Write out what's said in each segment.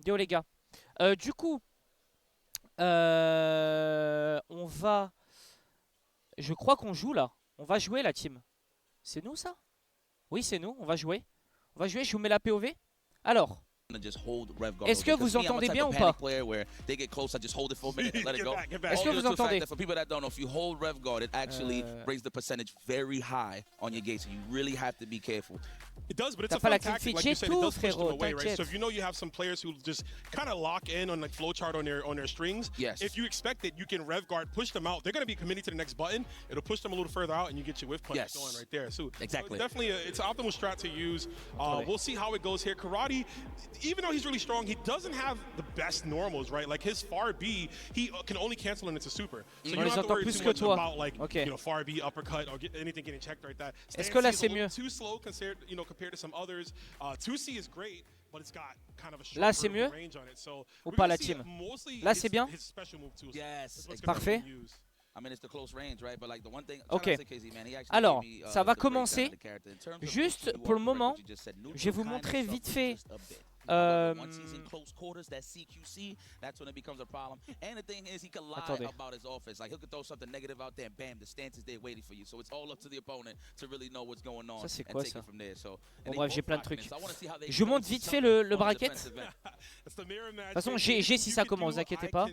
vidéo les gars. Du coup, on va... Je crois qu'on joue là. On va jouer la team. C'est nous ça? Oui c'est nous, on va jouer. On va jouer, je vous mets la POV. Alors, est-ce que vous entendez bien ou pas? Est-ce que vous entendez? It does, but it's a T'as pas la fun tactic. clean Like feed, you j'ai said, it tout does push them frérot, away, right? So t'inquiète. if you know you have some players who just kind of lock in on like flowchart on their strings, if you expect it, you can rev guard, push them out. They're going to be committing to the next button. It'll push them a little further out, and you get your whiff punch going right there. So Exactly. it's definitely it's an optimal strat to use. We'll see how it goes here. Karate, even though he's really strong, he doesn't have the best normals, right? Like his far B, he can only cancel into super. So you don't have to worry too much about like you know far B uppercut or anything getting checked right that. Est-ce que là c'est mieux? Too slow compared to some others. 2C is great, but it's got kind of a là c'est mieux? range on it. So ou pas la team? Là c'est bien? Parfait. Ok. Alors, ça va commencer. Juste pour le moment, je vais vous montrer vite fait. Attendez. Ça c'est quoi ça? Bon bref, j'ai plein de trucs. Je vous montre vite fait le bracket. De toute façon, j'ai si ça commence, vous inquiétez pas.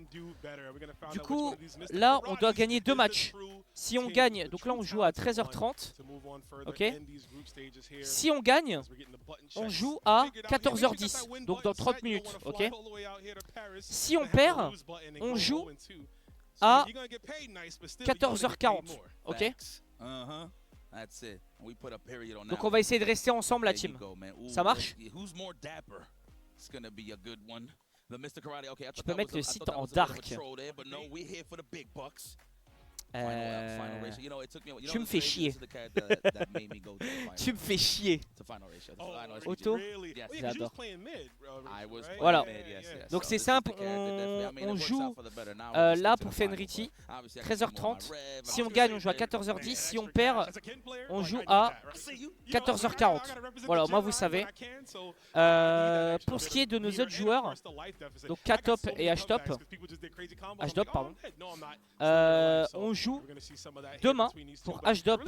Du coup, là, on doit gagner 2 matchs. Si on gagne, donc là on joue à 13h30. Ok. Si on gagne, on joue à 14h10. Donc dans 30 minutes. Ok. Si on perd, on joue à 14h40. Ok. Donc on va essayer de rester ensemble la team. Ça marche? Tu peux mettre le site en dark. Tu me fais chier. Tu me fais chier. Auto, j'adore. Voilà. Donc c'est simple, on joue là pour Fenriti, 13h30. Si on gagne, on joue à 14h10. Si on perd, on joue à 14h40. Voilà, moi vous savez. Pour ce qui est de nos autres joueurs, donc K-Top et H-Top, H-Dop pardon, on joue demain pour H-Dop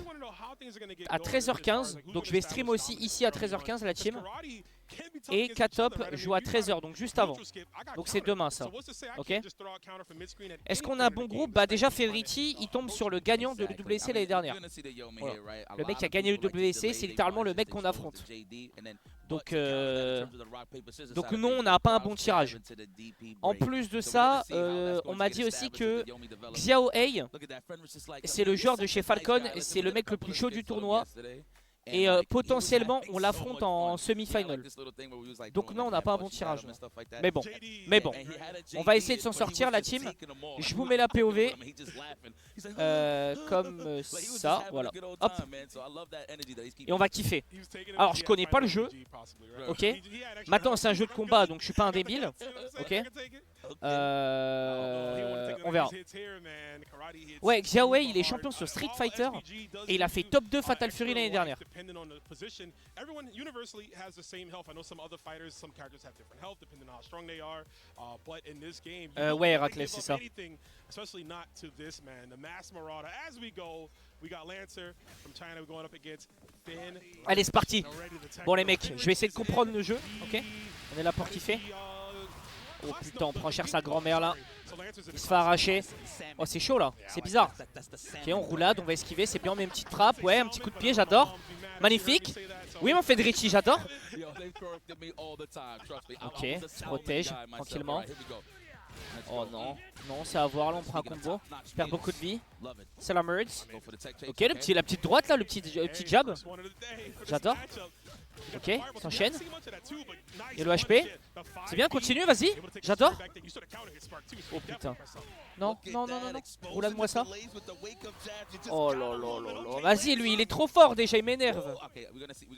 à 13h15. Donc je vais stream aussi ici à 13h15 la team. Et K-Top joue à 13h, donc juste avant. Donc c'est demain ça. Ok. Est-ce qu'on a un bon groupe? Bah déjà Fenriti, il tombe sur le gagnant de l'UWC l'année dernière. Voilà. Le mec qui a gagné l'UWC, c'est littéralement le mec qu'on affronte. Donc non, on n'a pas un bon tirage. En plus de ça, on m'a dit aussi que Xiao Hei, c'est le joueur de chez Falcon, c'est le mec le plus chaud du tournoi. Et potentiellement on l'affronte en semi-final. Donc non, on n'a pas un bon tirage. Mais bon, on va essayer de s'en sortir la team. Je vous mets la POV comme ça, voilà. Hop. Et on va kiffer. Alors je connais pas le jeu. Ok. Maintenant c'est un jeu de combat, donc je suis pas un débile. Ok. On verra. Ouais, Xiao Wei, il est champion sur Street Fighter et il a fait top 2 Fatal Fury l'année dernière. Ouais, Héraclès, c'est ça. Allez, c'est parti. Bon les mecs, je vais essayer de comprendre le jeu. Ok. On est là pour kiffer. Oh putain, on prend cher sa grand-mère là. Il se fait arracher. Oh c'est chaud là, c'est bizarre. Ok, on roulade, on va esquiver, c'est bien, on met une petite trappe. Ouais, un petit coup de pied, j'adore. Magnifique. Oui mon Federici, j'adore. Ok, se protège tranquillement. Oh non, non c'est à voir là, on prend un combo. Je perds beaucoup de vie. C'est la merge. Ok, la petite droite là, le petit jab. J'adore. Ok, s'enchaîne. Et le HP. C'est bien, continue, vas-y. J'adore. Oh putain. Non, non, non, non, non. Roulade-moi ça. Oh là là là là. Vas-y, lui, il est trop fort déjà, il m'énerve.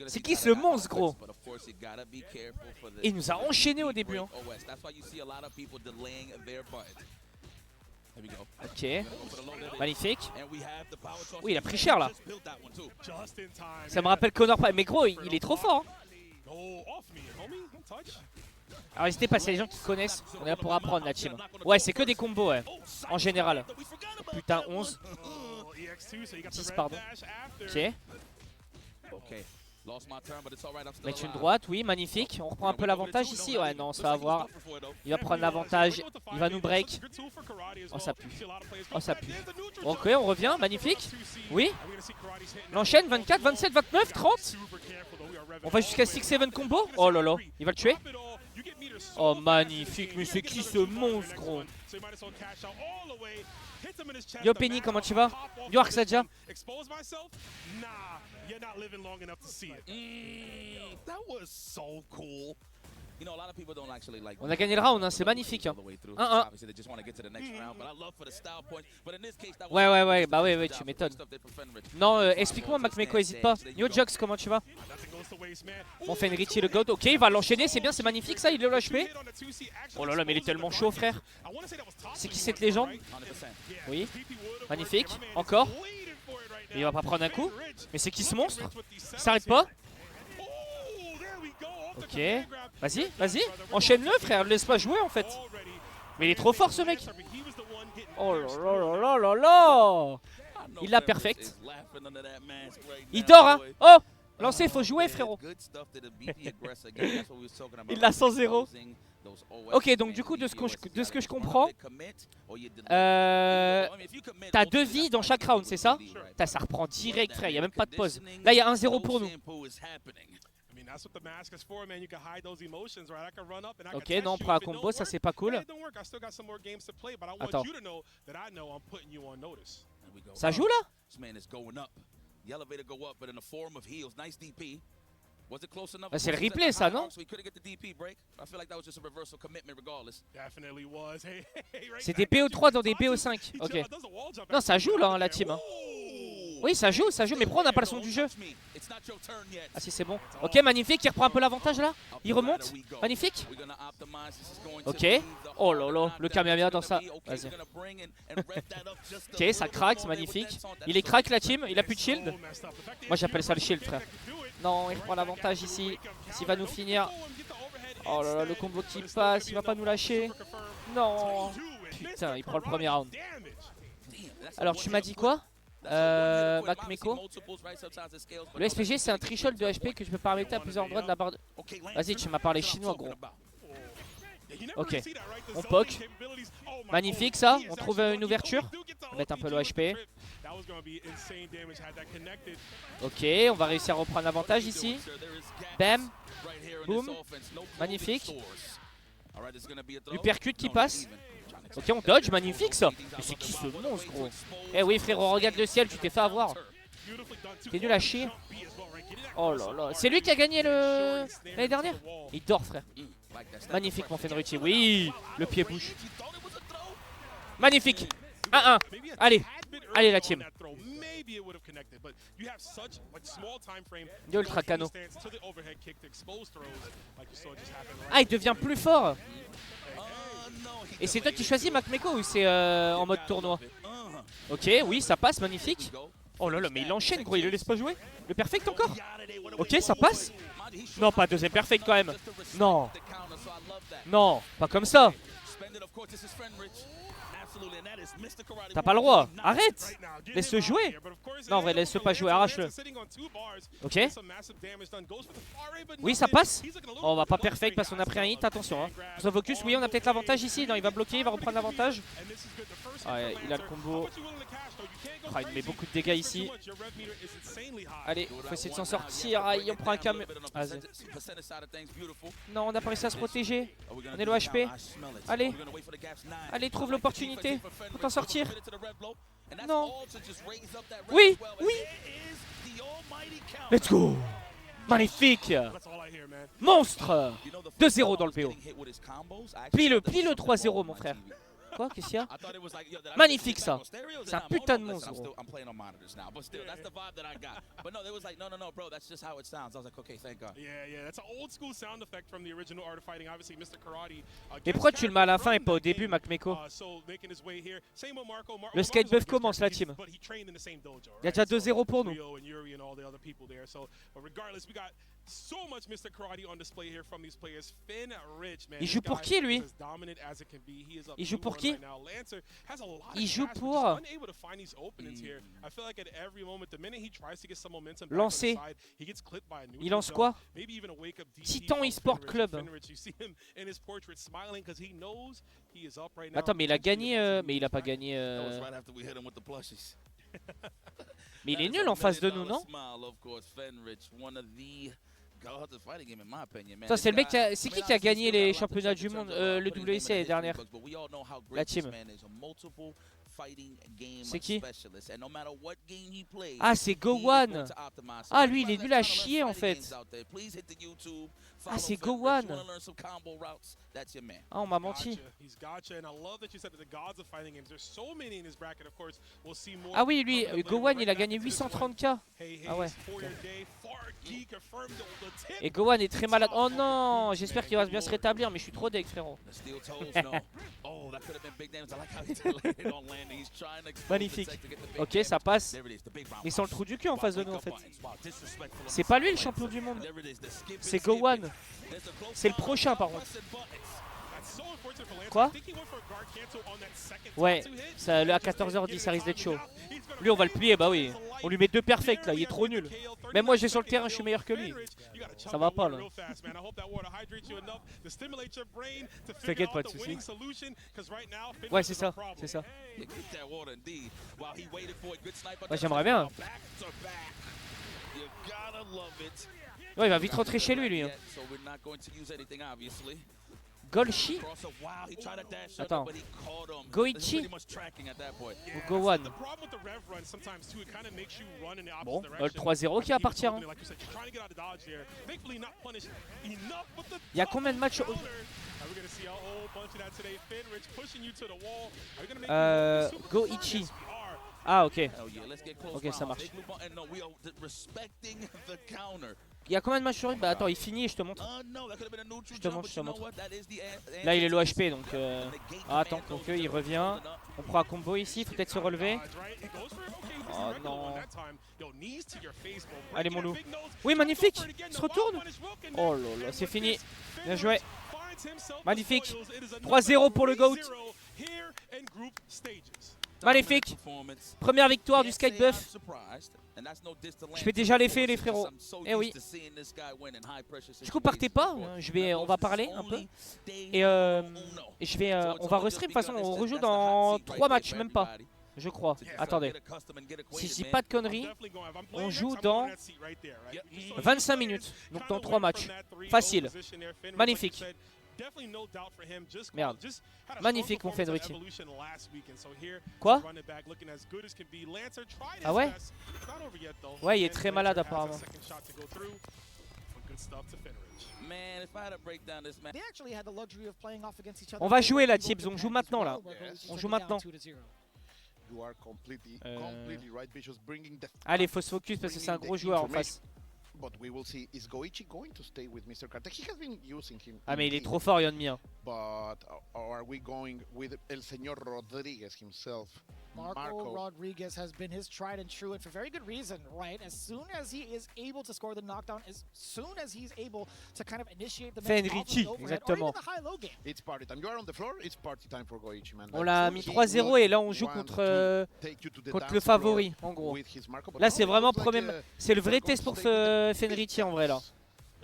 C'est qui ce monstre, gros? Et il nous a enchaîné au début. Hein. Ok, magnifique. Oui, il a pris cher là. Ça me rappelle Connor. Mais gros, il est trop fort. Hein. Alors n'hésitez pas, c'est les gens qui connaissent. On est là pour apprendre la team. Ouais, c'est que des combos, ouais. En général. Oh, putain, 11. 10, pardon. Ok. Mettre une droite, oui, magnifique. On reprend un peu l'avantage ici. Ouais, non, ça va voir. Il va prendre l'avantage. Il va nous break. Oh, ça pue. Oh, ça pue. Ok, on revient. Magnifique. Oui. L'enchaîne. 24, 27, 29, 30. On va jusqu'à 6-7 combo. Oh là là. Il va le tuer. Oh, magnifique. Mais c'est qui ce monstre, gros? Yo Penny, comment tu vas? Yo Arxadja. On a gagné le round, hein, c'est magnifique. 1-1. Ouais, bah ouais, tu m'étonnes. Non, explique-moi, Macmeco, hésite pas. Yo Jux, comment tu vas? On fait une Richie le GOAT. Ok, il va l'enchaîner, c'est bien, c'est magnifique ça, il est le HP. Oh là là, mais il est tellement chaud, frère. C'est qui cette légende? Oui, magnifique. Encore. Il va pas prendre un coup. Mais c'est qui ce monstre? Il s'arrête pas. Ok, vas-y, vas-y, enchaîne-le frère, laisse pas jouer en fait. Mais il est trop fort ce mec. Oh là là là là là. Il l'a perfect. Il dort hein. Oh, lancez, faut jouer frérot. Il l'a 100-0. Ok, donc du coup de ce que je comprends, t'as 2 vies dans chaque round, c'est ça? Ça reprend direct frère, il n'y a même pas de pause. Là il y a 1-0 pour nous. Ok, non, on prend un combo, ça c'est pas cool. Attends. Ça joue là? C'est le replay ça, non? C'est des BO3 dans des BO5. Ok. Non, ça joue là, hein, la team. Hein. Oui, ça joue, mais pourquoi on n'a pas le son du jeu? Ah si, c'est bon. Ok, magnifique, il reprend un peu l'avantage là. Il remonte, magnifique. Ok. Oh là là, le Kamehameha dans ça. Vas-y. Ok, ça craque, c'est magnifique. Il est crack la team, il a plus de shield. Moi j'appelle ça le shield, frère. Non, il reprend l'avantage ici. S'il va nous finir. Oh là là, le combo qui passe, il va pas nous lâcher. Non. Putain, il prend le premier round. Alors, tu m'as dit quoi? Macmeco. Le SPG c'est un threshold de HP que je peux paramétrer à plusieurs endroits de la barre de... Vas-y, tu m'as parlé chinois gros. Ok, on poke. Magnifique ça, on trouve une ouverture. On va mettre un peu le HP. Ok, on va réussir à reprendre l'avantage ici. Bam. Boum. Magnifique. Uppercut qui passe. Ok, on dodge, magnifique ça. Mais c'est qui ce monstre gros? Eh oui frérot, regarde le ciel, tu t'es fait avoir. T'es nul à chier. Oh là là, c'est lui qui a gagné l'année dernière. Il dort frère. Magnifique mon Fenrucci, oui. Le pied bouche. Magnifique. 1-1. Allez, allez la team. Yo Ultra Cano. Ah, il devient plus fort. Et c'est toi qui choisis Macmeco ou c'est en mode tournoi? Ok, oui, ça passe, magnifique. Oh là là, mais il enchaîne gros, il le laisse pas jouer. Le perfect encore? Ok, ça passe. Non, pas deuxième perfect quand même. Non. Non, pas comme ça. T'as pas le droit. Arrête. Laisse-le jouer. Non, en vrai, laisse-le pas jouer. Arrache-le. Ok. Oui, ça passe. Oh, on va pas perfect parce qu'on a pris un hit. Attention. Hein. On se focus. Oui, on a peut-être l'avantage ici. Non, il va bloquer. Il va reprendre l'avantage. Ouais, il a le combo. Ah, il met beaucoup de dégâts ici. Allez, faut essayer de s'en sortir. Aïe, on prend un cam. Vas-y. Non, on n'a pas réussi à se protéger. On est le HP. Allez. Allez, trouve l'opportunité. Faut t'en sortir. Non. Oui, oui. Let's go. Magnifique. Monstre. 2-0 dans le PO. Plie le 3-0 mon frère. Quoi? Qu'est-ce qu'il y a? Magnifique ça. C'est un putain de monstre gros. Mais pourquoi tu le mets à la fin et pas au début Macmeco? Le skatebuff commence la team. Il y a déjà 2-0 pour nous. So much Mr. Karate on display here from these players. Fenrich, man. Il joue pour qui lui? Il joue pour qui? Il joue pour lancer. Il lance quoi? Titan eSport Club. Attends, mais il a gagné. Mais il a pas gagné. Mais il est nul en face de nous, non? Ça c'est le mec c'est qui a gagné les championnats du monde, le WC l'année dernière? La team. C'est qui? Ah c'est Gowan. Ah lui il est nul à chier en fait. Ah c'est Gowan. Ah on m'a menti. Ah oui lui, Gowan il a gagné 830k. Ah ouais. Et Gowan est très malade. Oh non, j'espère qu'il va bien se rétablir, mais je suis trop deg frérot. Magnifique. Ok, ça passe. Mais sans le trou du cul en face de nous en fait. C'est pas lui le champion du monde. C'est Gowan. C'est le prochain par contre. Quoi? Ouais, ça, à 14h10 ça risque d'être chaud. Lui on va le plier, bah oui. On lui met 2 perfects là, il est trop nul. Même moi j'ai sur le terrain, je suis meilleur que lui. Ça va pas là. T'inquiète pas de soucis. Ouais c'est ça, c'est ça. Ouais j'aimerais bien. Ouais il va vite rentrer chez lui hein. Golchi? Attends. Goichi? Ou Gowan? Bon, le 3-0 qui appartient. Hein. Il y a combien de matchs Goichi. Ah ok. Ok ça marche. Il y a combien de matchs sur lui? Bah attends, il finit et je te montre. Je te montre. Là il est low HP donc ah, attends, donc il revient. On prend un combo ici, faut peut-être se relever. Oh non. Allez mon loup. Oui magnifique. Il se retourne. Oh là là, c'est fini. Bien joué. Magnifique. 3-0 pour le GOAT. Magnifique. Première victoire du Skybuff. Je fais déjà l'effet les frérots. Eh oui. Du coup partez pas, on va parler un peu. Et on va restream. De toute façon on rejoue dans 3 matchs, même pas. Je crois. Attendez. Si je dis pas de conneries, on joue dans 25 minutes. Donc dans 3 matchs. Facile. Magnifique. Merde. Magnifique mon Fenrich. Quoi? Ah ouais? Ouais il est très malade apparemment. On va jouer la Tibbs, on joue maintenant là. On joue maintenant. Allez faut se focus parce que c'est un gros joueur en face. Ah mais il est trop fort Yeonmi. Marco Rodriguez has been his tried and true, and for very good reason, right? As soon as he is able to score the knockdown, as soon as he's able to kind of initiate the Fenrich, exactement. It's party time. You are on the floor, it's party time for Goichi, man. On l'a mis 3-0 et là on joue contre le favori en gros. Là c'est vraiment c'est le vrai test pour Fenrich en vrai là.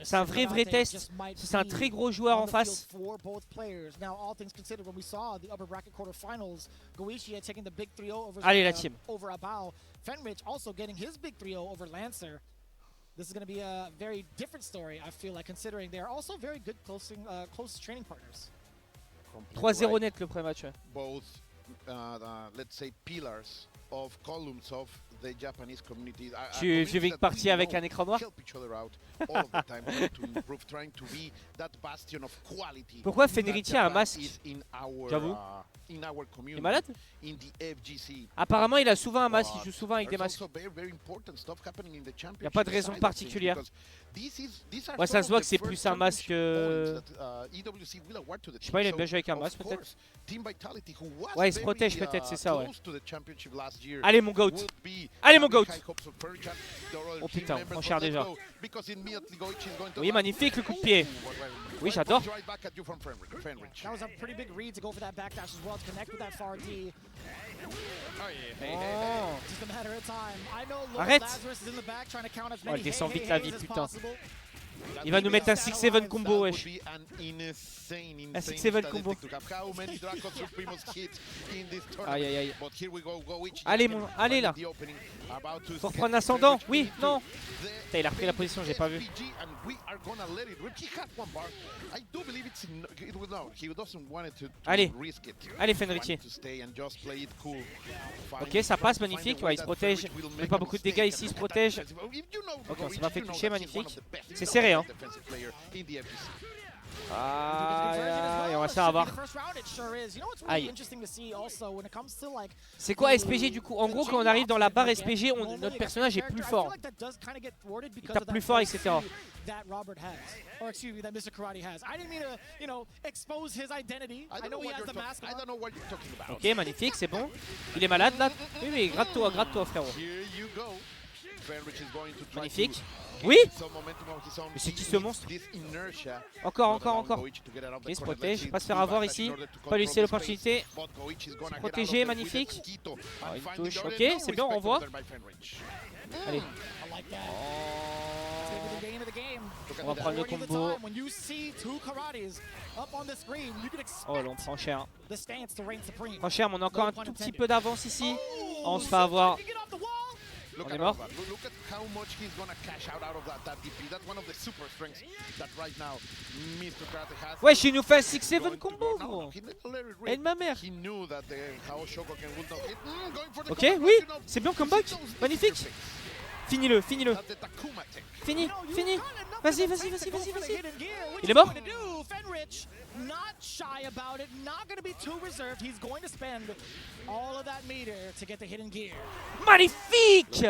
C'est un vrai test. C'est un très gros joueur en face. Allez la team. Fenrich also getting his big 3-0 over Lancer. This is going to be a very different story, I feel like, considering they are also very good close training partners. 3-0 net le premier match. Both, let's say, pillars of columns of the Japanese community. Tu veux une partie avec un écran noir? Pourquoi Fenrich a un masque? J'avoue. in our Il community. est malade? In the FGC. Apparemment, il a souvent un masque. Il joue souvent avec des masques. Il n'y a pas de raison particulière. Ouais, ça se voit que c'est plus un masque. Je sais pas, il aime bien jouer avec un masque peut-être. Ouais, il se protège peut-être, c'est ça, ouais. Allez, mon goat. Allez, mon goat. Oh putain, on prend cher déjà. Oui, magnifique le coup de pied. Oui, j'adore. That was a pretty big read to go for that backdash as well to connect with that far D. Oh. Just a matter of time. I know Lord Arrête. Lazarus is in the back trying to count as Oh, many il descend vite hey, la hey, vie, as putain. possible. Il va nous mettre un 6-7 combo, wesh. Un 6-7 combo. Aïe aïe aïe. Allez, allez là. Pour prendre l'ascendant. Oui, non. Putain, il a repris la position, j'ai pas vu. Allez. Allez, Fenrichi. Ok, ça passe, magnifique. Ouais, il se protège. Il fait pas beaucoup de dégâts ici, il se protège. Ok, on s'est pas fait toucher, magnifique. C'est serré, hein. Ah, et on va se faire avoir. Aïe. C'est quoi SPG du coup? En gros, quand on arrive dans la barre SPG, notre personnage est plus fort. Il tape plus fort, etc. Ok, magnifique, c'est bon. Il est malade là. Oui, oui, gratte-toi, frérot. Magnifique. Oui. Mais c'est qui ce monstre? Encore. Il se protège, il va pas se faire avoir ici. Pas lui laisser l'opportunité. Protégé, magnifique. Oh, une touche, ok, c'est bien, on voit. Allez. On va prendre le combo. Oh là, on prend cher. Prend cher, mais on a encore un tout petit peu d'avance ici. On se fait avoir. On est mort. Wesh, il nous fait un 6-7 combo, gros. Et de ma mère. Ok, oui, c'est bien comeback. Magnifique. Finis-le. Fini. Vas-y. Il est mort? Not shy about it, not going to be too reserved. He's going to spend all of that meter to get the hidden gear. Magnifique!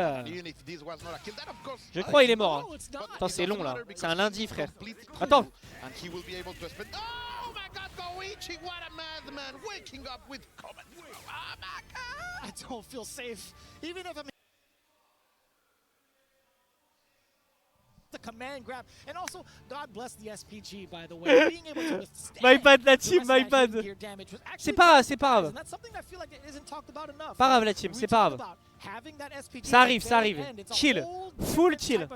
Je crois il est mort. Hein. Attends, c'est long là. C'est un lundi, frère. Attends. I don't feel safe. Even if I'm the command grab, and also God bless the SPG by the way. Being able to withstand my bad la team, my bad. C'est pas grave. Pas grave la team, c'est pas grave. Ça arrive. Chill, full chill.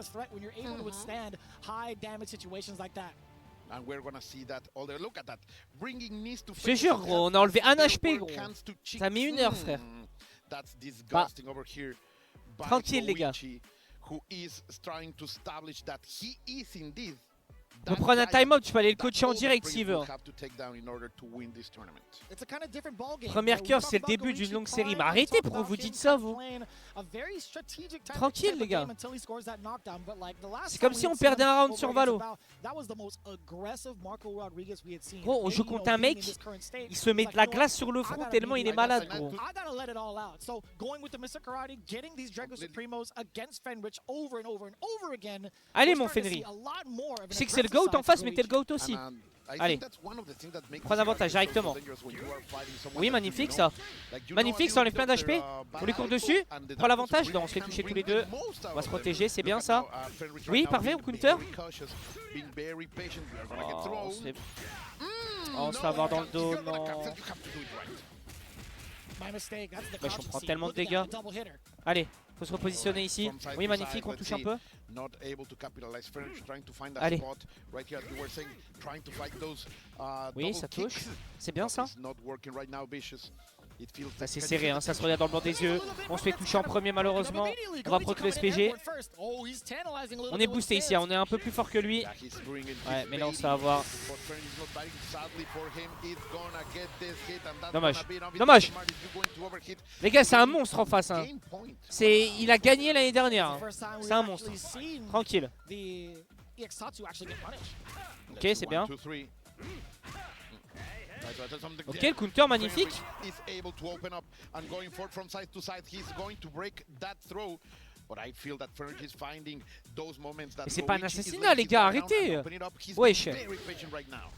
Je te jure gros, on a enlevé un HP gros. Ça a mis 1 heure frère. Bah, tranquille les gars. On prend un time-out, tu peux aller le coacher en direct s'il veut. Première curve, c'est le début d'une longue série. Mais arrêtez, pourquoi vous dites ça, vous? Tranquille, les gars. C'est comme si on perdait un round sur Valo. Gros, on joue contre un mec, il se met de la glace sur le front tellement il est malade, gros. Allez, mon Fenry. Je sais que c'est le GOAT en face, mais t'es le GOAT aussi. Allez, prends l'avantage directement. Oui, magnifique ça. Magnifique, ça enlève plein d'HP. On lui court dessus. Prends l'avantage. Non, on se fait toucher tous les deux. On va se protéger, c'est bien ça. Oui, parfait, on counter. Oh, on se fait avoir dans le dos. Non. Wesh, on prend tellement de dégâts. Allez, faut se repositionner ici. Oui, magnifique, on touche un peu. Allez. Oui, ça touche. C'est bien ça. Ça c'est serré, hein. Ça se regarde dans le blanc des yeux. On se fait toucher en premier malheureusement. On va proc le SPG. On est boosté ici, hein. On est un peu plus fort que lui. Ouais, mais là on se fait avoir. Dommage. Les gars, c'est un monstre en face. Hein. Il a gagné l'année dernière. Hein. C'est un monstre. Tranquille. Ok, c'est bien. Ok, le counter magnifique. Mais c'est pas un assassinat les gars, arrêtez. Wesh.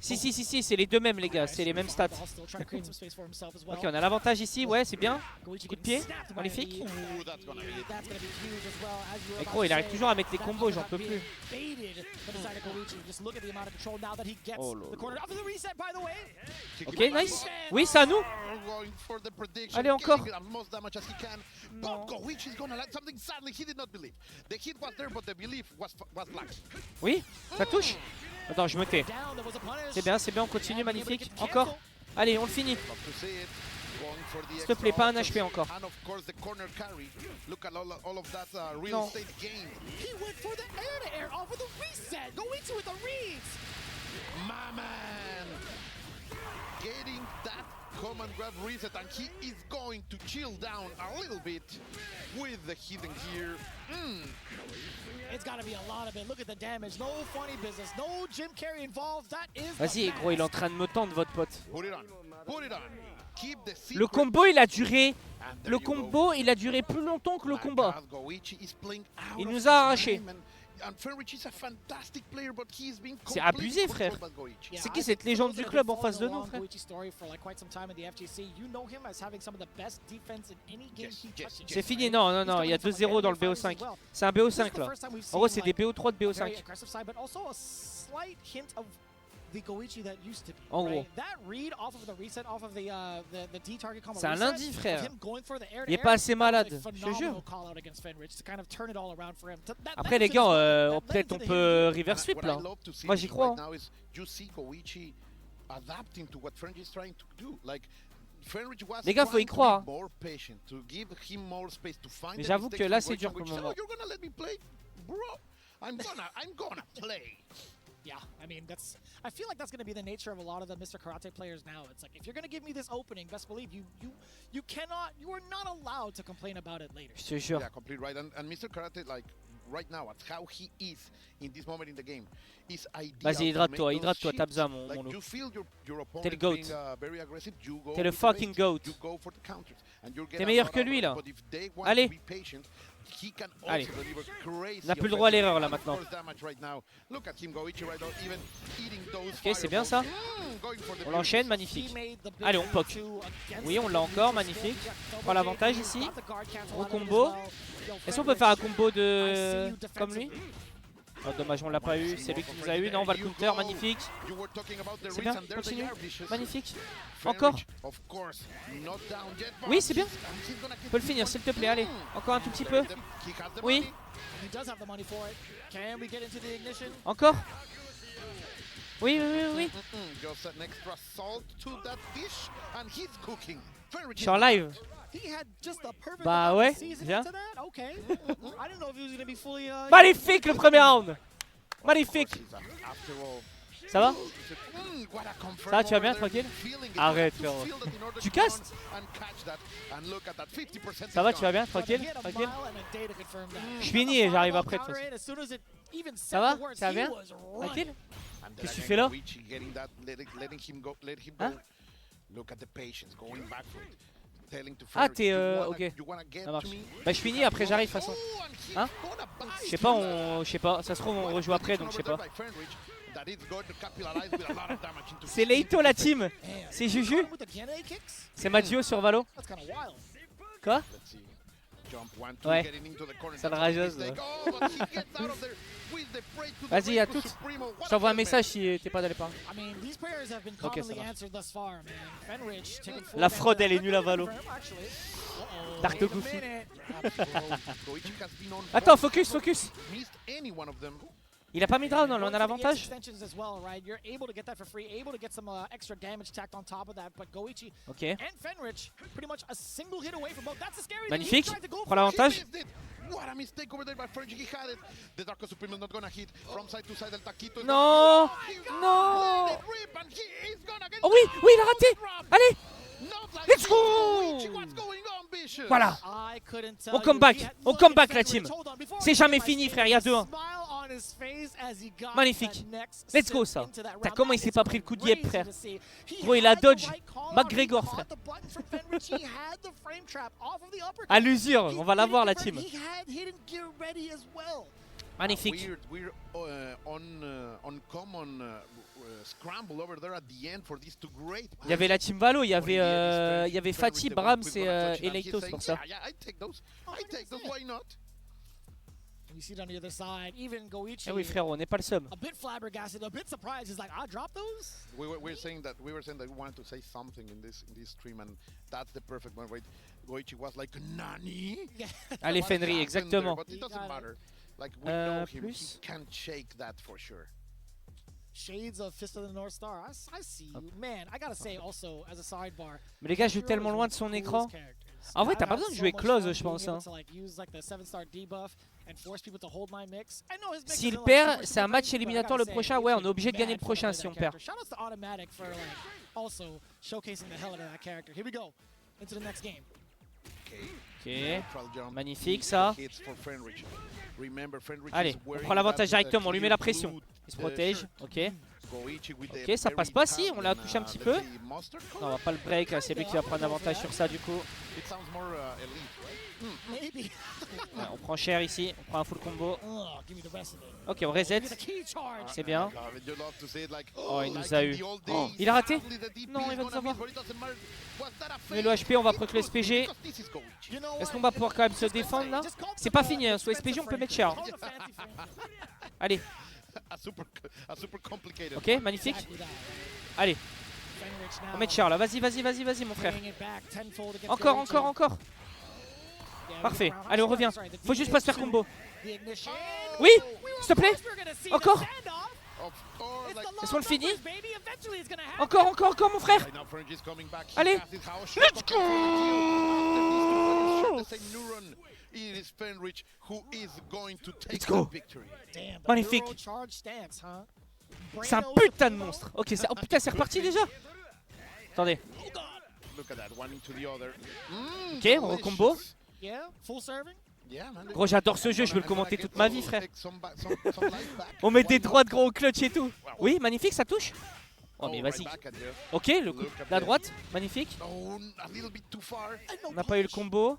Si, c'est les deux mêmes les gars, c'est les mêmes stats. Ok, on a l'avantage ici, ouais c'est bien. Coup de pied, magnifique. Mais gros, il arrive toujours à mettre les combos, j'en peux plus. Oh là là. Ok, nice. Oui, c'est à nous. Allez, encore. Non. Oui, ça touche. Attends, je me tais. C'est bien, on continue, magnifique. Encore. Allez, on le finit. S'il te plaît, pas un HP encore. Non. Command grab reset, and he is going to chill down a little bit with the hidden here. It's gotta be a lot of it. Look at the damage. No funny business. No Jim Carrey involved. That is. Vas-y, gros, il est en train de me tendre, votre pote. Put it on. Put it on. Keep the secret. Le combo, il a duré. Le combo, il a duré plus longtemps que le combat. Il nous a arraché. C'est abusé, frère. C'est qui cette légende du club en face de nous, frère? C'est fini, non, il y a 2-0 dans le BO5. C'est un BO5 là. En gros, c'est des BO3 de BO5. En gros. C'est un lundi, frère. Il est pas assez malade, je te jure. Après, les gars, peut-être on peut reverse sweep là. Moi, j'y crois. Hein. Les gars, faut y croire. Mais j'avoue que là, c'est dur pour le moment. Yeah, I mean, I feel like that's going to be the nature of a lot of the Mr. Karate players now. It's like, if you're going to give me this opening, best believe you are not allowed to complain about it later. Je te jure. Yeah, completely right. And Mr. Karate, like, right now, at how he is in this moment in the game, is ideal. Vas-y, hydrate-toi, t'as besoin, mon loup. T'es le GOAT. T'es le fucking GOAT. T'es meilleur que lui, là. Allez. Allez, on n'a plus le droit à l'erreur là maintenant. Ok, c'est bien ça. On l'enchaîne, magnifique. Allez, on poke. Oui, on l'a encore, magnifique. On prend l'avantage ici. Gros combo. Est-ce qu'on peut faire un combo de comme lui? Oh, dommage, on l'a pas eu. C'est lui qui nous a eu. Non, on va le counter, magnifique. C'est bien, continue. Magnifique. Encore. Oui, c'est bien. On peut le finir, s'il te plaît. Allez, encore un tout petit peu. Oui. Encore. Oui. Je suis en live. Bah ouais, viens. Magnifique le premier round. Magnifique. Ça va? Ça va, tu vas bien, tranquille? Arrête, frérot. Tu castes? Ça va, tu vas bien, tranquille? Tranquille? Je finis et j'arrive après de toute façon. Ça va? Ça va bien? Tranquille? Qu'est-ce que tu fais là? Hein? Ah, t'es ok. Ça marche. Bah, je finis, après j'arrive de toute façon. Hein? Je sais pas, ça se trouve on rejoue après donc je sais pas. C'est Leito la team. C'est Juju. C'est Matteo sur Valo. Quoi? Ouais. Ça le rageuse. Ouais. Vas-y, à toutes. Je t'envoie un message si t'es pas dans les parts. Ok, ça marche. La fraude, elle est nulle à Valo. Dark Goofy. Attends, focus. Il a pas mis de round, on a l'avantage. Ok. Magnifique, prend l'avantage. Non. Oh oui, il a raté. Allez. Let's go. Voilà. On come back la team. C'est jamais fini, frère, il y a 2-1. Magnifique. Let's go ça. T'as comment il s'est pas pris le coup de yep, frère. Gros, il a dodge. McGregor, frère. À l'usure, on va l'avoir la team. Magnifique. Il y avait la team Valo, il y avait Fatih, Brahms et Leitos pour ça. Eh oui frérot, on n'est pas le seum. We were saying that we wanted to say something in this stream, and that's the perfect one. Right? Goichi was like Nani. Allez Fenry, exactement. But it doesn't matter. Like we know him, he can't shake that for sure. Shades of Fist of the North Star. I see you. Man, I gotta say also, as a sidebar. Mais les gars jouent tellement loin de son écran. En vrai, t'as pas besoin de jouer close, je pense. Hein. S'il perd, c'est un match éliminatoire le prochain. Ouais, on est obligé de gagner le prochain si on perd. Ok, magnifique ça. Allez, on prend l'avantage directement, on lui met la pression. Il se protège, ok. Ok, ça passe pas si, on l'a touché un petit peu. Non, on va pas le break, c'est lui qui va prendre l'avantage sur ça du coup. Ouais, on prend cher ici, on prend un full combo. Ok, on reset. C'est bien. Oh, il nous a eu. Oh, il a raté. Non, il va nous avoir. Mais le HP, on va proc le SPG. Est-ce qu'on va pouvoir quand même se défendre là? C'est pas fini, hein. Sur SPG on peut mettre cher. Allez. Ok, magnifique. Allez. On met cher là, vas-y mon frère. Encore. Parfait, allez on revient. Faut juste pas se faire combo. Oui, s'il te plaît. Encore. Est-ce qu'on le finit? Encore mon frère. Allez. Let's go. Let's go. Magnifique. C'est un putain de monstre. Ok, oh putain, c'est reparti déjà. Attendez. Ok, on recombo. Gros, j'adore ce jeu, je veux le commenter toute ma vie, frère. On met des droites gros au clutch et tout. Oui, magnifique, ça touche. Oh mais vas-y. Ok, la droite, magnifique. On n'a pas eu le combo.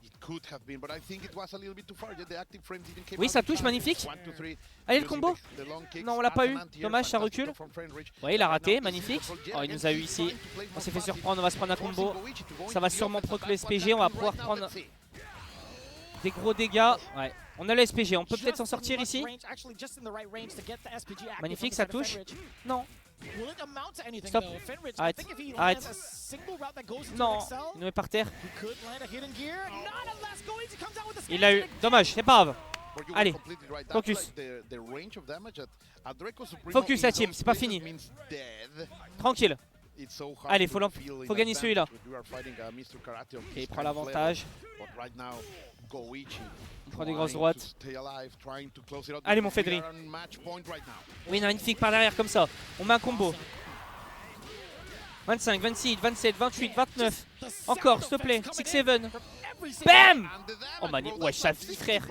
Oui, ça touche, magnifique. Allez, le combo. Non, on l'a pas eu. Dommage, ça recule. Ouais, il a raté, magnifique. Oh, il nous a eu ici. On s'est fait surprendre, on va se prendre un combo. Ça va sûrement proc le SPG, on va pouvoir prendre des gros dégâts. Ouais, on a le SPG, on peut peut-être s'en sortir ici. Magnifique, ça touche. Non. Stop. Arrête. Non, il nous met par terre. Il a eu. Dommage, c'est pas grave. Allez, focus. Focus la team, c'est pas fini. Tranquille. Allez, faut gagner celui-là. Ok, il prend l'avantage. On prend des grosses droites. Allez mon Fedri. Oui, magnifique par derrière comme ça. On met un combo. 25, 26, 27, 28, 29. Encore, s'il te plaît. 6-7. Bam. Oh magnifique. Ouais, ça vit frère.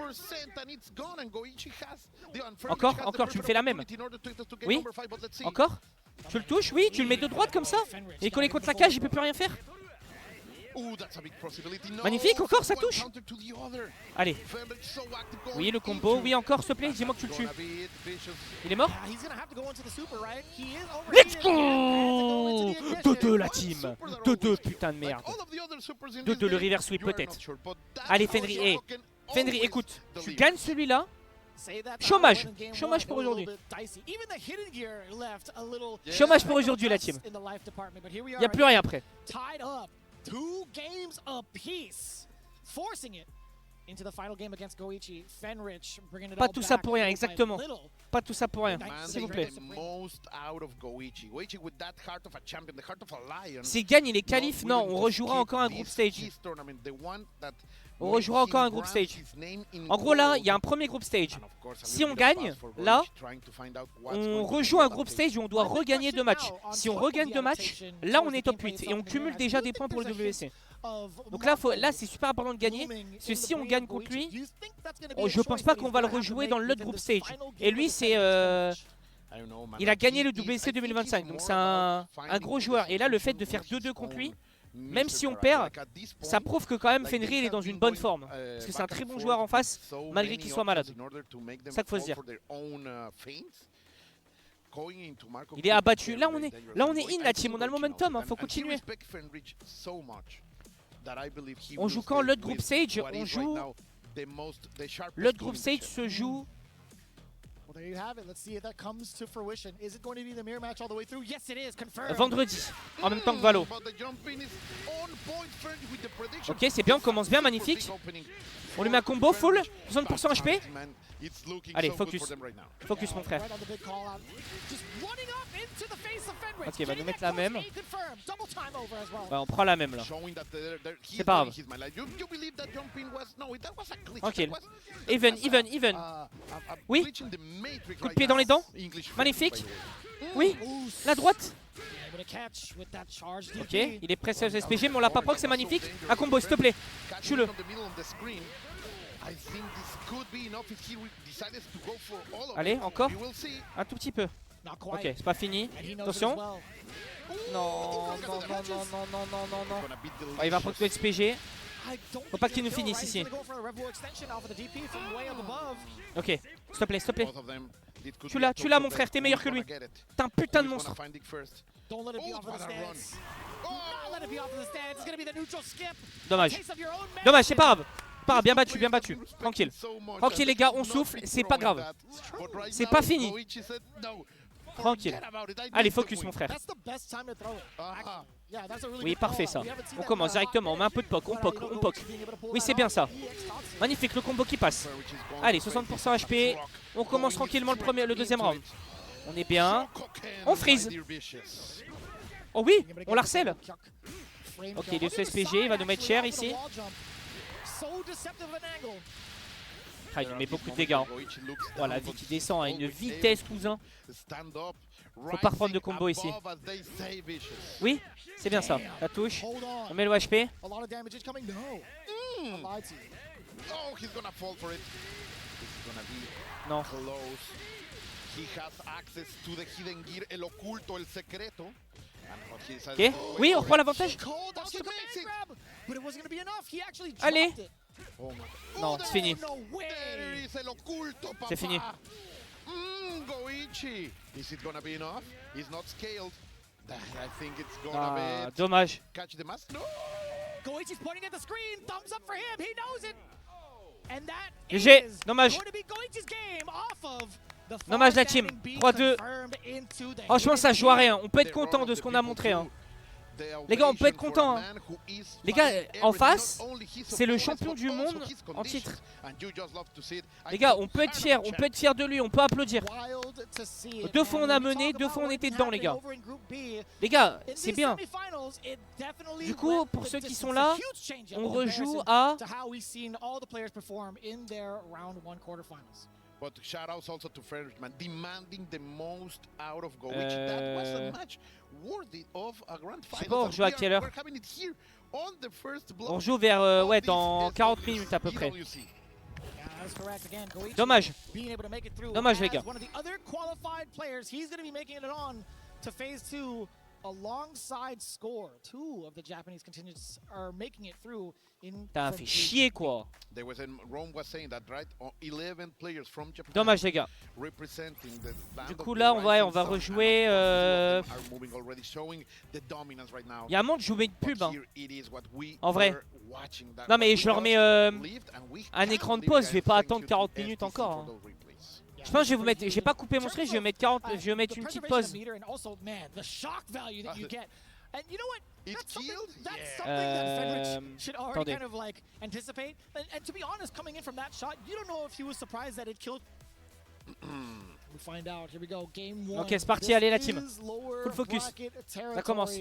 Encore, tu me fais la même. Oui. Encore. Tu le touches, oui, tu le mets de droite comme ça. Il est collé contre la cage, il peut plus rien faire. Magnifique, encore, ça touche. Allez. Oui, le combo, oui, encore, s'il te plaît, dis-moi que tu le tues. Il est mort. Let's go. 2-2 la team. 2-2, putain de merde. 2-2 le reverse sweep peut-être. Allez Fenry, Fenry, écoute, tu gagnes celui-là. Chômage pour aujourd'hui. Chômage pour aujourd'hui la team. Il n'y a plus rien après. Pas tout ça pour rien, exactement. Pas tout ça pour rien, s'il vous plaît. S'il gagne, il est qualif. Non, on rejouera encore un group stage. On rejouera encore un group stage. En gros là, il y a un premier group stage. Si on gagne, là, on rejoue un group stage où on doit regagner 2 matchs. Si on regagne 2 matchs, là on est top 8 et on cumule déjà des points pour le WC. Donc là c'est super important de gagner, parce que si on gagne contre lui, je pense pas qu'on va le rejouer dans l'autre group stage. Et lui c'est... il a gagné le WC 2025, donc c'est un gros joueur. Et là le fait de faire 2-2 contre lui, même si on perd, ça prouve que quand même Fenrir il est dans une bonne forme. Parce que c'est un très bon joueur en face, malgré qu'il soit malade. C'est ça qu'il faut se dire. Il est abattu. Là on est in la team, on a le momentum, hein, faut continuer. On joue quand l'autre group stage? On joue... L'autre group stage se joue... Well, there you have it. Let's see if that comes to fruition. Is it going to be the mirror match all the way through? Yes, it is. Confirmed. Vendredi, en même temps que Valo. Ok, c'est bien, on commence bien, magnifique. On lui met un combo full, 60% HP. Allez, focus. Focus, mon frère. Ok, il va nous mettre la même. Ouais, on prend la même là. C'est pas grave. Tranquille. Even. Oui. Coup de pied dans les dents. Magnifique. Oui. La droite. Ok, il est pressé aux SPG, mais on l'a pas proc, c'est magnifique. Un combo, s'il te plaît. Tue-le. Allez, encore. Un tout petit peu. Ok, c'est pas fini. Attention. Non. Oh, il va prendre le SPG. Faut pas qu'il nous finisse ici. Ok, s'il te plaît. Tu l'as mon frère, t'es meilleur que lui. T'es un putain de monstre. Dommage, c'est pas grave. Bien battu. Tranquille les gars, on souffle, c'est pas grave. C'est pas fini. Tranquille. Allez, focus mon frère. Oui, parfait ça. On commence directement, on met un peu de poke, on poke. Oui, c'est bien ça. Magnifique, le combo qui passe. Allez, 60% HP. On commence tranquillement le deuxième round. On est bien. On freeze. Oh oui, on l'harcèle. Ok, il est sous SPG, il va nous mettre cher ici. Ah, il nous met beaucoup de dégâts. Voilà, vie qui descend à une vitesse, cousin. Faut pas reprendre de combo ici. Oui, c'est bien ça. Ça touche. On met le HP. Non. Ok, oui, on reprend l'avantage. Allez. Non, c'est fini. C'est fini. Ah, dommage. GG, dommage. Dommage la team. 3-2. Franchement, ça joue à rien. On peut être content de ce qu'on a montré. Hein. Les gars, on peut être content. Hein. Les gars, en face, c'est le champion du monde en titre. Les gars, on peut être fier de lui, on peut applaudir. 2 fois on a mené, 2 fois on était dedans, les gars. Les gars, c'est bien. Du coup, pour ceux qui sont là, on rejoue à... But shoutouts also to Frederickman demanding the most out of Goichi. That was a match worthy of a grand final. On rejoue à quelle heure? On joue vers ouais, dans 40 minutes à peu près. Dommage. Dommage les gars. Alongside score, 2 of the Japanese contingents are making it through in. T'as fait chier quoi. Dommage les gars. Du coup là on va rejouer. Il y a un monde je joue une pub. Hein. En vrai. Non mais je leur mets un écran de pause. Je vais pas attendre 40 minutes encore. Hein. Je pense que je vais vous mettre, j'ai pas coupé mon stream, je vais mettre 40, je vais mettre une petite pause. Attendez. Ok, c'est parti, allez la team. Full focus. Ça commence.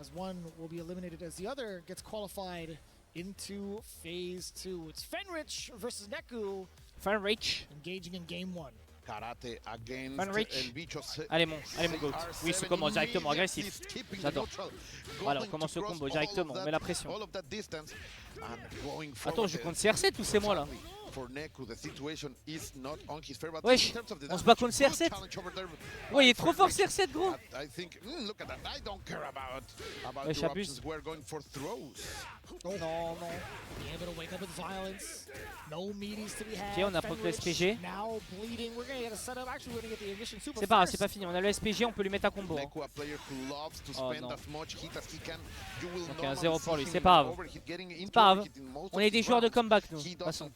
as one will be eliminated as the other gets qualified into phase 2. It's Fenrich versus Neku. Fenrich. Engaging in game 1. Karate against Fenrich. El Bicho. Allez mon GOAT. Oui, ce combo directement agressif. J'adore. Voilà, on commence le combo directement, on met la pression. Attends, je compte CR7 ou c'est moi là? Wesh, on se bat contre CR7. Ouais, il est trop fort CR7 gros. Ouais, j'abuse. Oh non, non. Ok, on a pris le SPG. C'est pas grave, c'est pas fini. On a le SPG, on peut lui mettre à combo. Hein. Oh non. Ok, un 0 pour lui, c'est pas grave. C'est pas grave. On est des joueurs de comeback nous. De toute façon.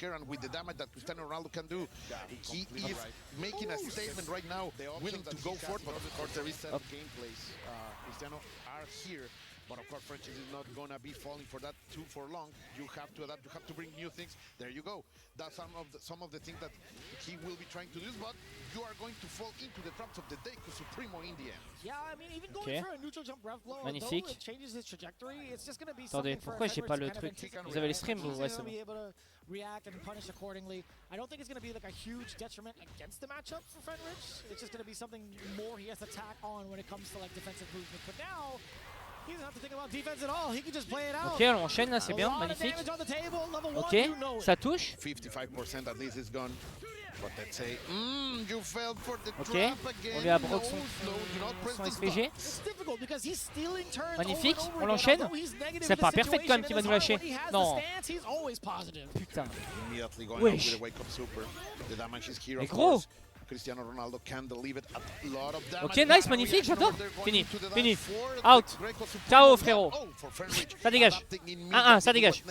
But of course, French is not going to be falling for that too for long. You have to adapt. You have to bring new things. There you go. That's some of the things that he will be trying to do. But you are going to fall into the traps of the Deku Supremo in the end. Yeah, I mean, even going for a neutral jump breath blow, magnifique. It changes his trajectory. It's just going to be attendez, pourquoi j'ai pas le truc? Vous avez les streams vous? Ouais, c'est bon. React and punish accordingly. I don't think it's going to be like a huge detriment against the matchup for Fenrich. It's just going to be something more he has to tack on when it comes to like defensive movement. But now. He doesn't have to think about defense at all. He can just play it out. Ok, on enchaîne là, c'est bien, magnifique. Ok, ça touche. 55% at least is gone. But let's say, you fell for the ok, trap again. On lui a broc son SPG. Magnifique, on l'enchaîne. C'est pas parfait quand même qui va nous lâcher. Non. Putain. Wesh. Mais gros. Cristiano Ronaldo can deliver a lot of damage. Ok, nice, magnifique, j'adore. Fini, fini. Out. Ciao frérot. Ça dégage. 1-1, ça dégage.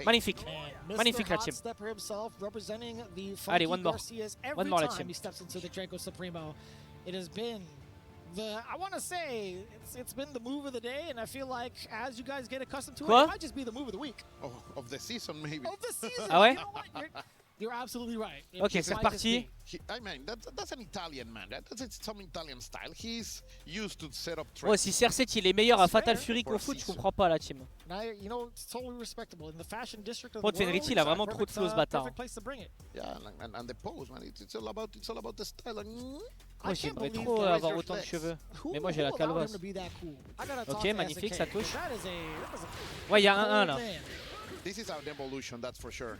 Magnifique. Magnifique la team. Allez, one more. One more la team. It has been I want to say it's been the move of the day, and I feel like as you guys get accustomed to it, it might just be the move of the week. Oh, of the season maybe. Of the season. Ah ouais? You know what? You're absolutely right. Ok, c'est reparti. I mean, that's an Italian man. That's some Italian style. He's used to set up trades. Ouais, si CR7 il est meilleur à Fatal Fury qu'au foot, je comprends pas la team. You know, it's totally respectable. In the fashion district of the world, Fenrich, il a vraiment trop de flow ce bâtard. Yeah, and the pose, man. It's all about the style. Moi j'aimerais trop avoir autant de cheveux, mais moi j'ai la calvasse. Ok, magnifique, ça touche. Ouais, il y a 1-1 là. This is our evolution, that's for sure.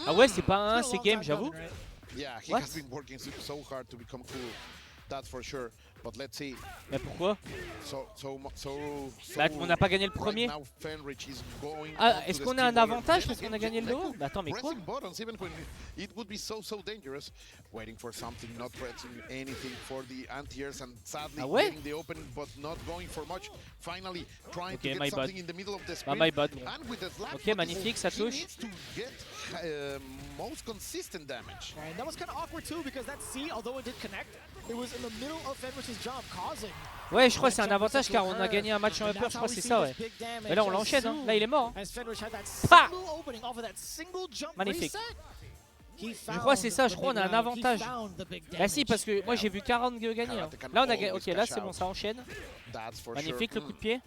Ah ouais, c'est pas un 1, c'est game, j'avoue. Yeah, he has been working so hard to become cool. That's for sure. But let's see. Mais pourquoi? Bah, on n'a pas gagné le premier. Ah, est-ce qu'on a un avantage parce qu'on a gagné le haut? Bah attends, mais quoi? It would be so dangerous. Waiting for something, not pressing anything for the anti-airs and sadly getting the open but not going for much. Finally trying to get something in the middle of the screen. My bad. Ok, magnifique, ça touche. Most consistent damage. Right, that was kind of awkward too because that C, although it did connect, it was in the middle of Fenrich's jump, causing. Ouais, je crois que c'est un avantage car on a gagné un match en upper, je crois que c'est ça, ouais. Mais là on l'enchaîne, hein. Là il est mort. Hein. Magnifique. Je crois que c'est ça, je crois qu'on a un avantage. Bah si, parce que moi j'ai vu 40 gagner. Hein. Là on a gagné, ok, là c'est bon, ça enchaîne. Magnifique le coup de pied.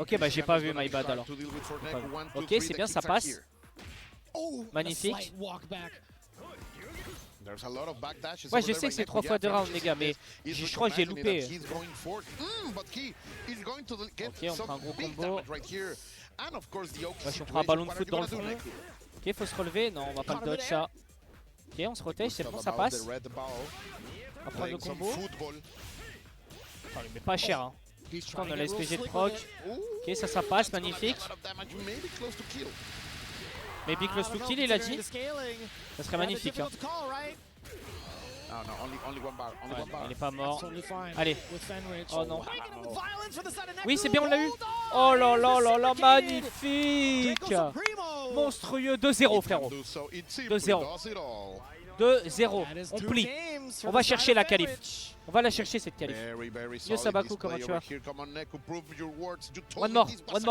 Ok, bah j'ai pas vu my bad alors. Ok, c'est bien, ça passe. Magnifique. Ouais, je sais que c'est 3 fois 2 rounds les gars, mais je crois que j'ai loupé. Ok, on prend un gros combo. Ouais, si on prend un ballon de foot dans le fond. Ok, faut se relever. Non, on va pas le dodge ça. Ok, on se protège, c'est bon, ça passe. On va prendre le combo. Oh, il met pas cher hein. On a la SPG de proc. Ok, ça passe, magnifique. Maybe close to kill, il a dit. Ça serait magnifique. Hein. Il est pas mort. Allez. Oh non. Oui, c'est bien, on l'a eu. Oh là là là là, magnifique. Monstrueux. 2-0, frérot. 2-0. 2-0. On plie. On va chercher la qualif. On va la chercher cette qualif. Yo Sabaku, comment tu vas? One more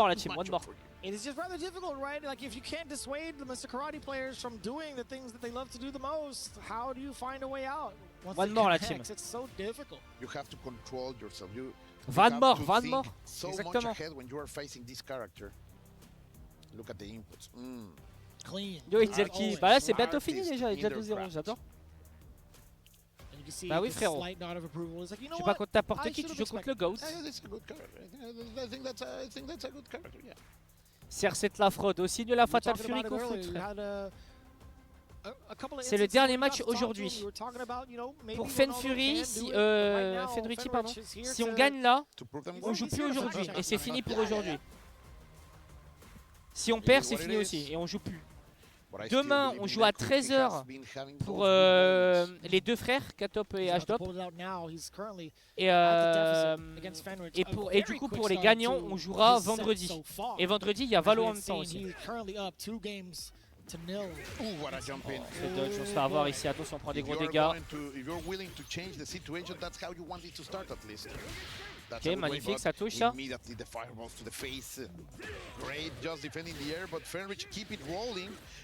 la team, one more. It is just rather difficult, right? Like if you can't dissuade the Mr. Karate players from doing the things that they love to do the most, how do you find a way out? One more la team. It's so difficult. You have to control yourself. One more. So Exactement. much ahead when you are facing this character. Look at the inputs. Clean. Yo Itzelki. Bah là c'est bientôt fini déjà, il est déjà 2-0, j'adore. Bah oui frérot. Je suis pas contre n'importe qui, tu joues contre le GOAT. CR7 la fraude, aussi nul la Fatal Fury qu'au foot. C'est le dernier match aujourd'hui. Pour Fenfury, Fenriti, pardon, si on gagne là, on joue plus aujourd'hui et c'est fini pour aujourd'hui. Si on perd, c'est fini aussi et on joue plus. Demain, on joue à 13 h pour les deux frères, Katop et Hdop. Et du coup, pour les gagnants, on jouera vendredi. Et vendredi, il y a Valo en même temps aussi. Le dodge, on se fait avoir ici. Attention, on prend des gros dégâts. Ok, magnifique, ça touche ça.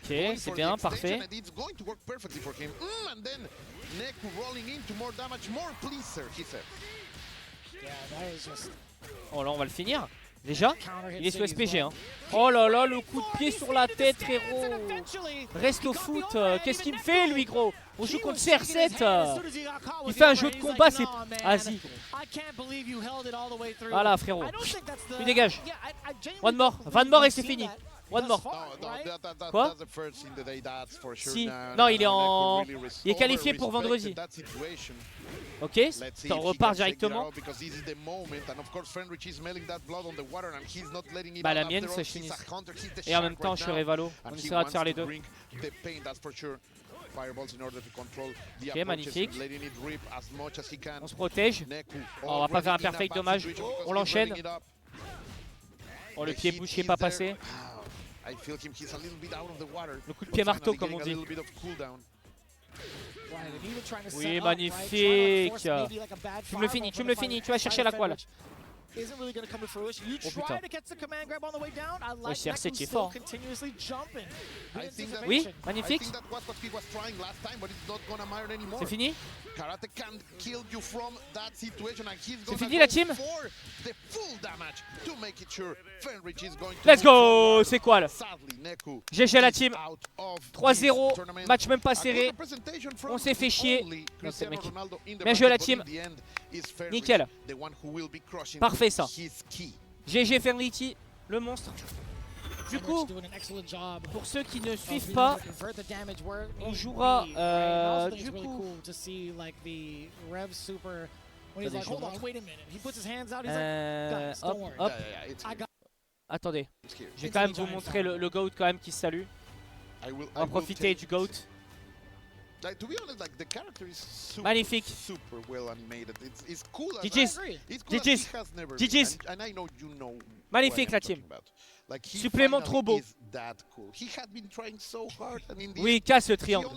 Ok, c'est bien, parfait. Oh là, on va le finir. Déjà, il est sous SPG. Hein. Oh là là, le coup de pied sur la tête, frérot. Reste au foot. Qu'est-ce qu'il me fait, lui, gros? On joue contre CR7. Il fait un jeu de combat, c'est... Vas-y. Voilà, frérot. Tu dégages. One more. Van more et c'est fini. One more. Quoi? Si. Non, il est en... Il est qualifié pour vendredi. Ok, t'en repars directement. Bah la mienne c'est fini. Et en même temps je serai Valo. On essaiera de faire les deux. Ok, magnifique. On se protège. Oh, on va pas faire un perfect, dommage. On l'enchaîne. Oh, le pied bouche qui est pas passé. Le coup de pied marteau comme on dit. Oui, magnifique. Tu me le finis, tu vas chercher la coile. Oh putain. Oh, CR7 est fort. Oui, magnifique. C'est fini? C'est fini la team? Let's go. C'est quoi là? GG la team. 3-0, match même pas serré. On s'est fait chier. Non, c'est le mec. Bien joué la team. Nickel. Parfait ça. GG Fenriti, le monstre. Du coup, pour ceux qui ne suivent pas, on jouera du coup... Hop. Attendez, je vais quand même vous montrer le GOAT quand même qui se salue. On va profiter du GOAT. Magnifique. GG's. Magnifique la team. Supplément trop beau. Oui, casse le triangle.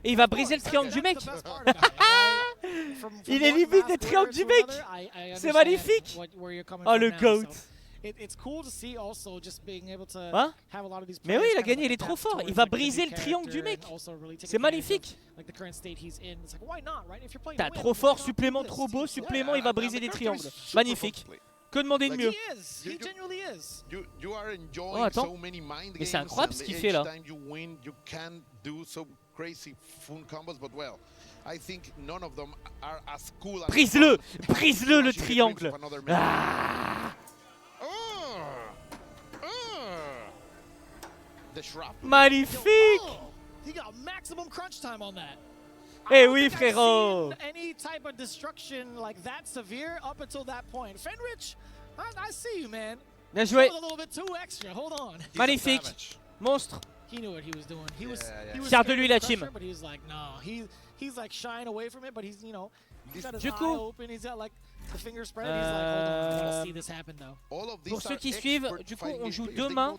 Et il va briser le triangle du mec. Il élimine le triangle du mec. C'est magnifique. Oh le GOAT. Hein? Mais oui, il a gagné, il est trop fort. Il va briser le triangle du mec. C'est magnifique. T'as trop fort, supplément trop beau, supplément, il va briser des triangles. Magnifique. Que demander de mieux? Oh, attends. Mais c'est incroyable ce qu'il fait là. Brise-le! Brise-le le triangle! Ah! Magnifique! Eh oui frérot! Bien joué! Magnifique! Monstre! Fier de lui la team! Du coup, Pour ceux qui suivent, du coup, on joue demain.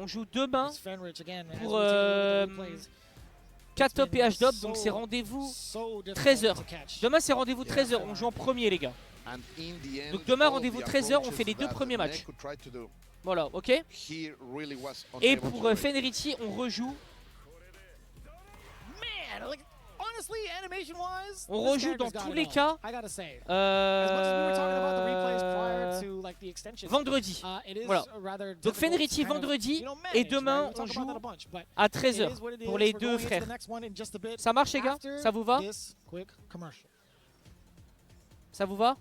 On joue demain pour K-Top et H-Dop, donc c'est rendez-vous 13h. Demain c'est rendez-vous 13h, on joue en premier les gars. Donc demain rendez-vous 13h, on fait les 2 premiers matchs. Voilà, ok. Et pour Fenriti, on rejoue. On rejoue dans tous les cas vendredi. Voilà. Donc Fenriti vendredi et demain on joue à 13h pour les 2 frères. Ça marche les gars? Ça vous va? Ça vous va?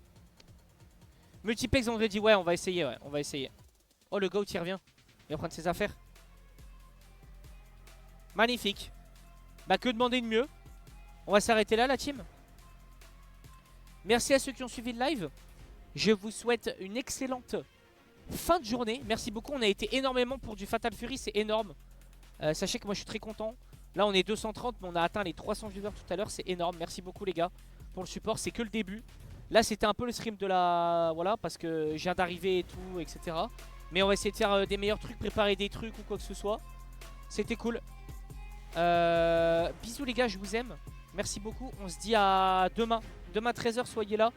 Multiplex vendredi, ouais on va essayer, on va essayer. Oh le GOAT il revient. Il va prendre ses affaires. Magnifique. Bah que demander de mieux? On va s'arrêter là la team. Merci à ceux qui ont suivi le live. Je vous souhaite une excellente fin de journée. Merci beaucoup, on a été énormément pour du Fatal Fury, c'est énorme. Sachez que moi je suis très content. Là on est 230 mais on a atteint les 300 viewers tout à l'heure, c'est énorme. Merci beaucoup les gars pour le support, c'est que le début. Là c'était un peu le stream de la... Voilà, parce que je viens d'arriver et tout, etc. Mais on va essayer de faire des meilleurs trucs, préparer des trucs ou quoi que ce soit. C'était cool. Bisous les gars, je vous aime. Merci beaucoup, on se dit à demain. Demain 13h, soyez là.